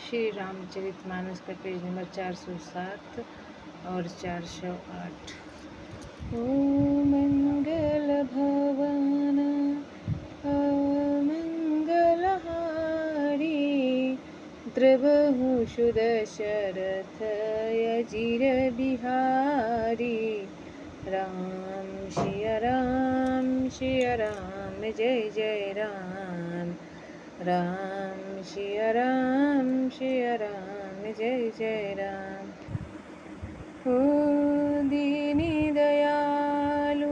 श्री रामचरितमानस का page number 407 और 408। ओ मंगल भवन मंगलहारी, द्रवहु सुदशरथ अजिर बिहारी। राम सिया राम जय जय राम। राम सिया राम जय जय राम। ओ दीनी दयालु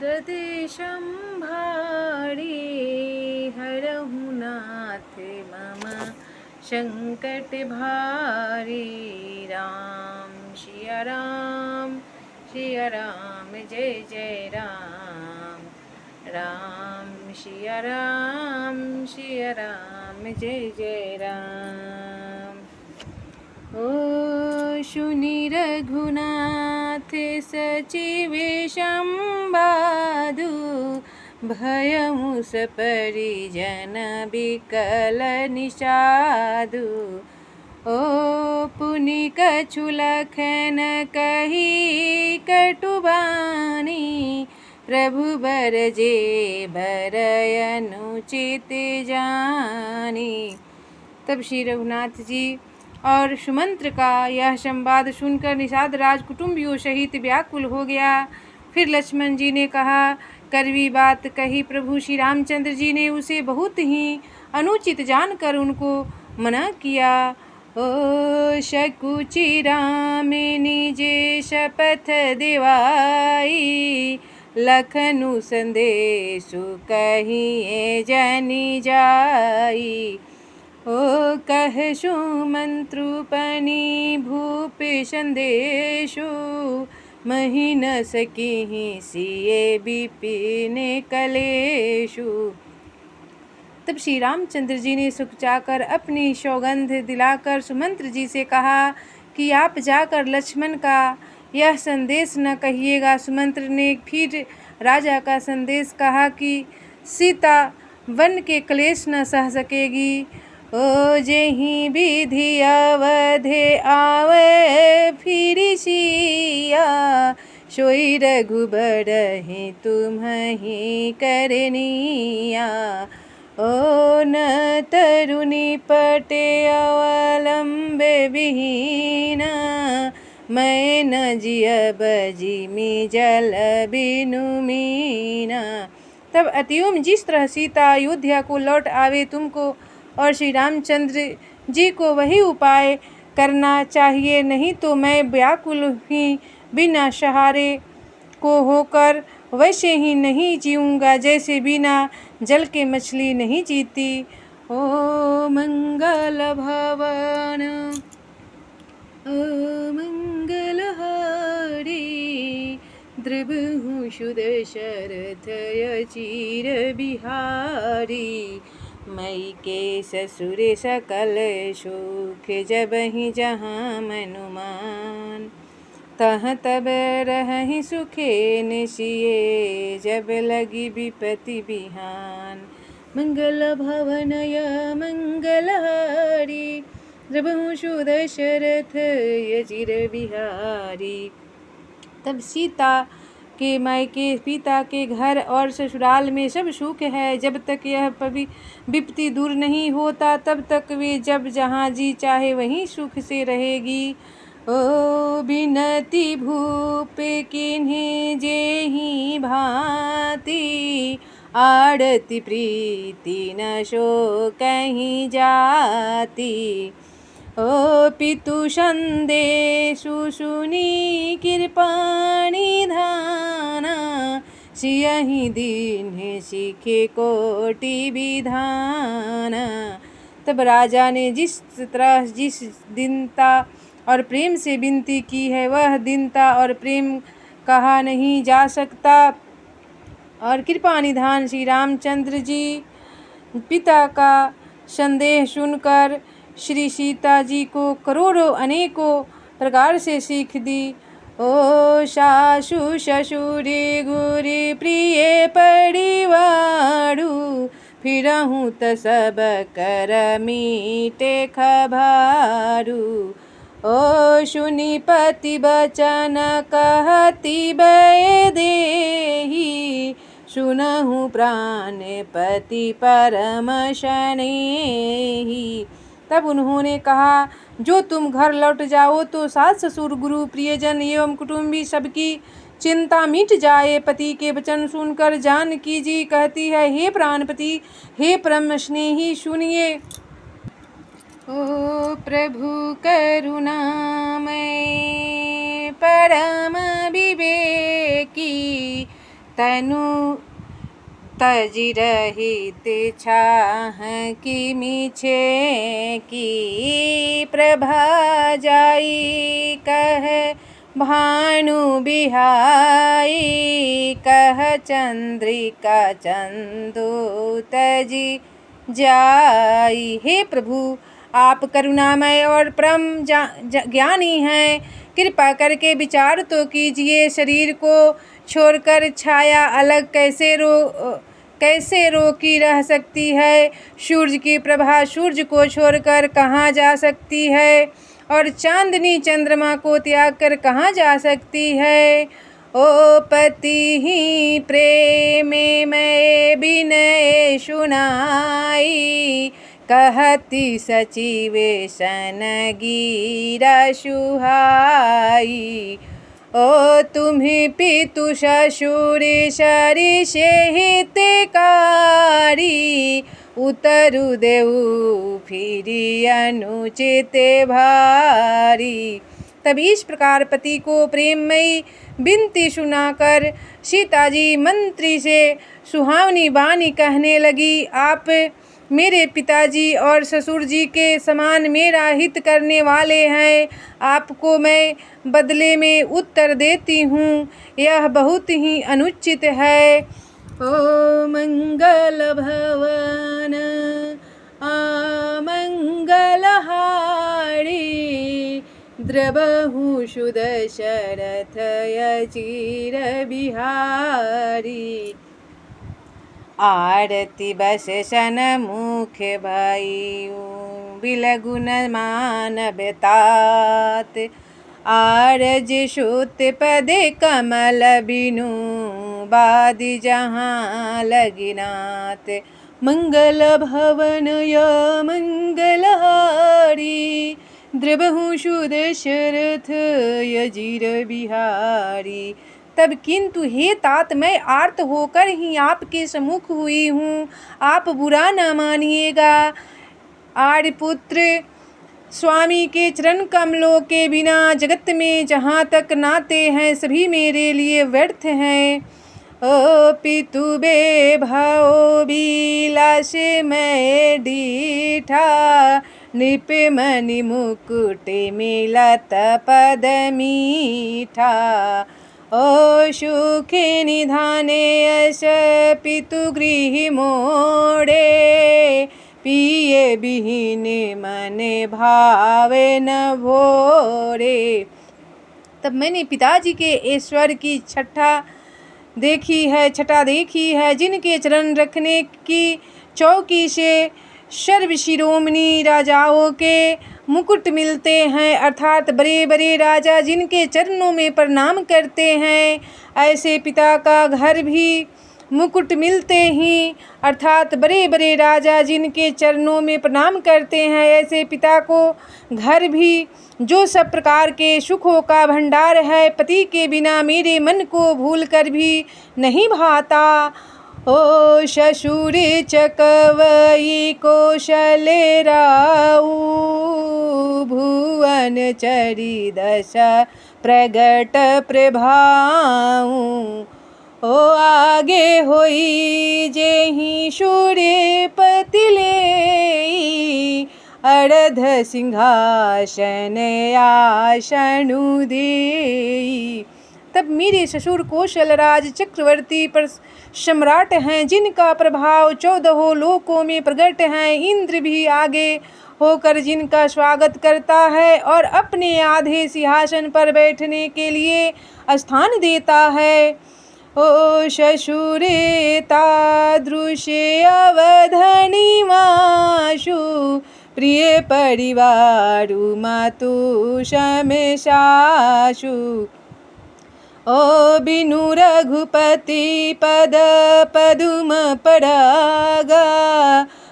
ददेशं भारी, हरहु नाथ मम संकट भारी। राम सिया राम जय जय राम। राम सिया राम जय जय राम। ओ शुनि रघुनाथ सचिव संवादु, भयमु सपरिजन बिकल निषादु। ओ पुनि कछु लखन कही कटुबानी, प्रभु बरजे बरय अनुचित जानी। तब श्री रघुनाथ जी और सुमंत्र का यह संवाद सुनकर निषाद राज कुटुंबियों सहित व्याकुल हो गया। फिर लक्ष्मण जी ने कहा, कड़वी बात कही प्रभु श्री रामचंद्र जी ने उसे बहुत ही अनुचित जानकर उनको मना किया। ओ शकुचि राम निजे शपथ दिवाई, लखनु संदेशु कहिए जनि जाई। ओ कहसु मंत्रुपनि भूप संदेशु, मही न सकिहि सिए विपिन कलेशु। तब श्री रामचंद्र जी ने सुख जाकर अपनी सौगंध दिलाकर सुमंत्र जी से कहा कि आप जाकर लक्ष्मण का यह संदेश न कहिएगा। सुमंत्र ने फिर राजा का संदेश कहा कि सीता वन के क्लेश न सह सकेगी। ओ जेहि विधि अवधे आवे फिर सिया, सोई रघुबर ही तुम्हि करनिया। ओ न तरुणी पटे अवलंब विहीना, मैं न जियब जिमि जल बिनु मीना। तब अतियुम जिस तरह सीता अयोध्या को लौट आवे तुमको और श्री रामचंद्र जी को वही उपाय करना चाहिए, नहीं तो मैं व्याकुल ही बिना सहारे को होकर वैसे ही नहीं जीऊँगा जैसे बिना जल के मछली नहीं जीती। ओ मंगल भवन मंगलहारी, द्रवहु सुदशरथ अजिर बिहारी। मई के ससुर सकल सुख, जबहि जहाँ मनुमान, तह तब रहहि सुखे निसिये, जब लगी विपति बिहान। मंगल भवनय मंगलहारी, द्रवहु सुदशरथ अजिर बिहारी। तब सीता के मायके, पिता के घर और ससुराल में सब सुख है। जब तक यह विपत्ति दूर नहीं होता तब तक वे जब जहाँ जी चाहे वहीं सुख से रहेगी। ओ बिनती भूप किन्हि जेहि भांति, आड़ति प्रीति न सो कहीं जाती। ओ पितु संदेशु सुनि कृपा निधाना, सियहि दीन्हि सीखे कोटि विधाना। तब राजा ने जिस तरह जिस दीनता और प्रेम से विनती की है वह दीनता और प्रेम कहा नहीं जा सकता। और कृपा निधान श्री रामचंद्र जी पिता का संदेश सुनकर श्री सीता जी को करोड़ों अनेकों प्रकार से सीख दी। ओ सासु ससुरे गुरे प्रिय परिवारु, फिरहूँ त सब कर मीटे खभारू। ओ सुनि पति बचन कहती बै देहि, सुनहु प्राणपति परम स्नेही। तब उन्होंने कहा, जो तुम घर लौट जाओ तो सास ससुर गुरु प्रियजन एवं कुटुंबी सबकी चिंता मिट जाए। पति के वचन सुनकर जानकी जी कहती है, हे प्राणपति, हे परम स्नेही, सुनिए। ओ प्रभु करुणामय परम विवेकी, तनु तजि रहित छाह कि मिछे की। प्रभा जाई कह भानु बिहाई, कह चंद्रिका चंदो तजि जाई। हे प्रभु, आप करुणामय और परम ज्ञानी हैं, कृपा करके विचार तो कीजिए। शरीर को छोड़कर छाया अलग कैसे रोकी रह सकती है? सूर्य की प्रभा सूर्य को छोड़कर कहाँ जा सकती है? और चांदनी चंद्रमा को त्याग कर कहाँ जा सकती है? ओ पति ही प्रेम में विनय सुनाई, कहती सचिवे सन गिरा सुहाई। ओ तुम्हें पितु ससुर सरिष हितकारी, उतरु देऊ फिरी अनुचित भारी। तभी इस प्रकार पति को प्रेममयी विनती सुनाकर सीता जी मंत्री से सुहावनी वाणी कहने लगी, आप मेरे पिताजी और ससुर जी के समान मेरा हित करने वाले हैं। आपको मैं बदले में उत्तर देती हूँ, यह बहुत ही अनुचित है। ओ मंगल भवन आमंगलहारी, द्रवहु सुदशरथ चिर बिहारी। आरती बस सन मुख भयउ बिलगुन मानवतात, आरज सुत पद कमल बिनु बादि जहाँ लगिनात। मंगल भवन या मंगलहारी, द्रवहु सुदशरथ अजीर बिहारी। तब किंतु हे तात, मैं आर्त होकर ही आपके सम्मुख हुई हूँ, आप बुरा न मानिएगा। आर्यपुत्र स्वामी के चरण कमलों के बिना जगत में जहाँ तक नाते हैं सभी मेरे लिए व्यर्थ हैं। ओ पितु बे भाओ बिलास मैं डीठा, नृप मणि मुकुट मिलत पद मीठा। ओ सुख निधाने अस पितु गृह मोड़े, पिए बिहीन मन भावे न भोरे। तब मैंने पिताजी के ऐश्वर्य की छटा देखी है, जिनके चरण रखने की चौकी से सर्व शिरोमणि राजाओं के मुकुट मिलते हैं, अर्थात बड़े बड़े राजा जिनके चरणों में प्रणाम करते हैं। ऐसे पिता का घर भी मुकुट मिलते ही, अर्थात बड़े बड़े राजा जिनके चरणों में प्रणाम करते हैं, ऐसे पिता को घर भी जो सब प्रकार के सुखों का भंडार है, पति के बिना मेरे मन को भूल कर भी नहीं भाता। ओ ससुर चकवई कौशले राऊ, भुवन चरी दशा प्रगट प्रभाऊ। ओ आगे होई जेहि सूर्य पतिले, अर्ध सिंहासन आसनु देई। तब मेरे ससुर कौशलराज चक्रवर्ती पर सम्राट हैं, जिनका प्रभाव 14 लोकों में प्रकट है। इंद्र भी आगे होकर जिनका स्वागत करता है और अपने आधे सिंहासन पर बैठने के लिए स्थान देता है। ओ शशुरे तादृशे अवधनी माशु प्रिय परिवारु मातु शमेशाशु ओ बिनु रघुपति पद पदुम पड़ागा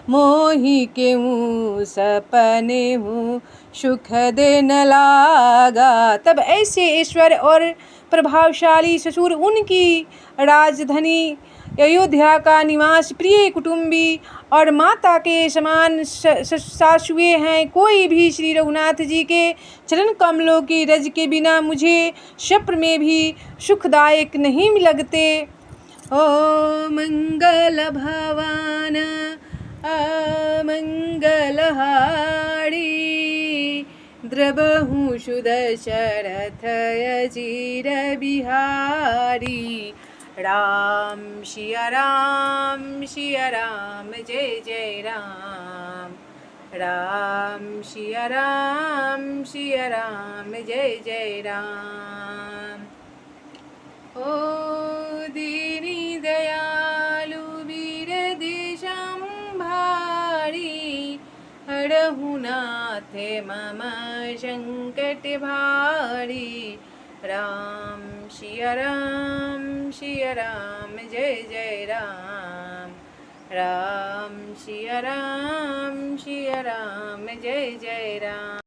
मोहि केहूँ सपने हूँ सुख देन लागा। तब ऐसे ऐश्वर्य और प्रभावशाली ससुर, उनकी राजधानी अयोध्या का निवास, प्रिय कुटुंबी और माता के समान सासुएं हैं। कोई भी श्री रघुनाथ जी के चरण कमलों की रज के बिना मुझे स्वप्न में भी सुखदायक नहीं लगते। ओ मंगल भवन अमंगलहारी द्रवहु सुदशरथ अजीर बिहारी। राम सिया राम जय जय राम। राम सिया राम जय जय राम। ओ दीनी दयालु वीर देशम भारी हरहु नाथ मम संकट भारी। राम सिया राम जय जय राम। राम सिया राम जय जय राम।